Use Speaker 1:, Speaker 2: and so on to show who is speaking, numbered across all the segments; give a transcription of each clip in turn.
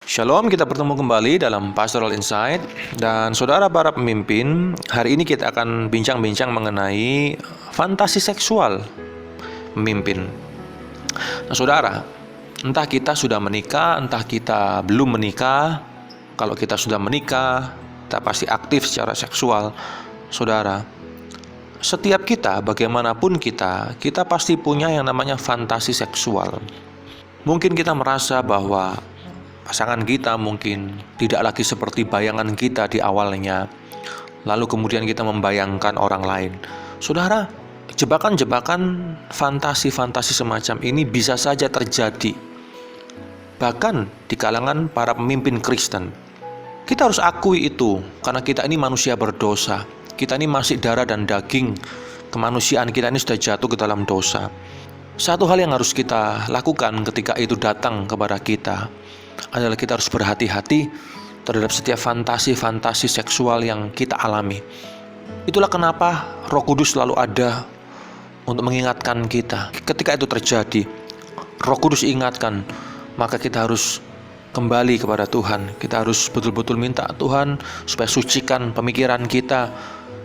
Speaker 1: Shalom, kita bertemu kembali dalam Pastoral Insight. Dan saudara para pemimpin, hari ini kita akan bincang-bincang mengenai fantasi seksual pemimpin. Nah saudara, entah kita sudah menikah, entah kita belum menikah. Kalau kita sudah menikah, kita pasti aktif secara seksual. Saudara, setiap kita, bagaimanapun kita pasti punya yang namanya fantasi seksual. Mungkin kita merasa bahwa pasangan kita mungkin tidak lagi seperti bayangan kita di awalnya. Lalu kemudian kita membayangkan orang lain. Saudara, jebakan-jebakan fantasi-fantasi semacam ini bisa saja terjadi. Bahkan di kalangan para pemimpin Kristen. Kita harus akui itu, karena kita ini manusia berdosa. Kita ini masih darah dan daging. Kemanusiaan kita ini sudah jatuh ke dalam dosa. Satu hal yang harus kita lakukan ketika itu datang kepada kita adalah kita harus berhati-hati terhadap setiap fantasi-fantasi seksual yang kita alami. Itulah kenapa Roh Kudus selalu ada untuk mengingatkan kita. Ketika itu terjadi, Roh Kudus ingatkan, maka kita harus kembali kepada Tuhan. Kita harus betul-betul minta Tuhan supaya sucikan pemikiran kita,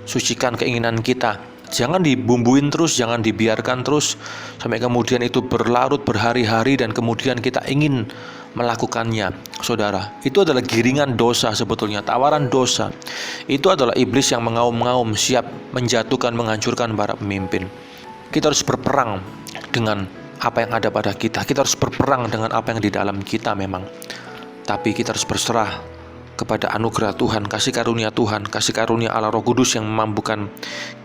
Speaker 1: sucikan keinginan kita. Jangan dibumbuin terus, jangan dibiarkan terus sampai kemudian itu berlarut berhari-hari dan kemudian kita ingin melakukannya. Saudara, itu adalah giringan dosa sebetulnya, tawaran dosa. Itu adalah iblis yang mengaum-ngaum siap menjatuhkan, menghancurkan para pemimpin. Kita harus berperang dengan apa yang ada pada kita. Kita harus berperang dengan apa yang di dalam kita memang. Tapi kita harus berserah kepada anugerah Tuhan, kasih karunia Tuhan, kasih karunia Allah Roh Kudus yang memampukan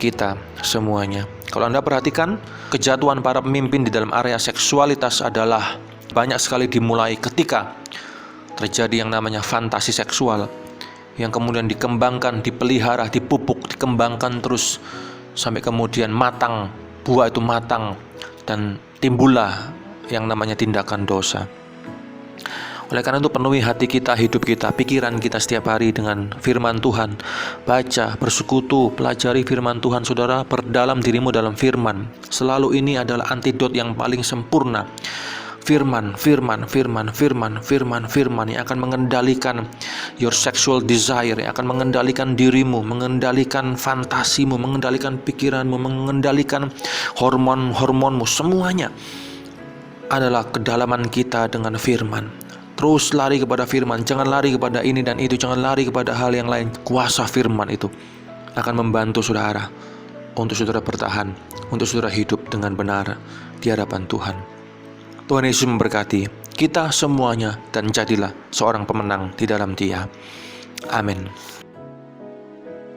Speaker 1: kita semuanya. Kalau Anda perhatikan, kejatuhan para pemimpin di dalam area seksualitas adalah banyak sekali dimulai ketika terjadi yang namanya fantasi seksual yang kemudian dikembangkan, dipelihara, dipupuk, dikembangkan terus sampai kemudian matang, buah itu matang dan timbullah yang namanya tindakan dosa. Oleh karena itu penuhi hati kita, hidup kita, pikiran kita setiap hari dengan firman Tuhan. Baca, bersekutu, pelajari firman Tuhan saudara, perdalam dirimu dalam firman. Selalu ini adalah antidot yang paling sempurna. Firman yang akan mengendalikan your sexual desire, yang akan mengendalikan dirimu, mengendalikan fantasimu, mengendalikan pikiranmu, mengendalikan hormonmu, semuanya adalah kedalaman kita dengan firman. Terus lari kepada firman, jangan lari kepada ini dan itu, jangan lari kepada hal yang lain. Kuasa firman itu akan membantu saudara untuk saudara bertahan, untuk saudara hidup dengan benar di hadapan Tuhan. Tuhan Yesus memberkati kita semuanya dan jadilah seorang pemenang di dalam Dia. Amin.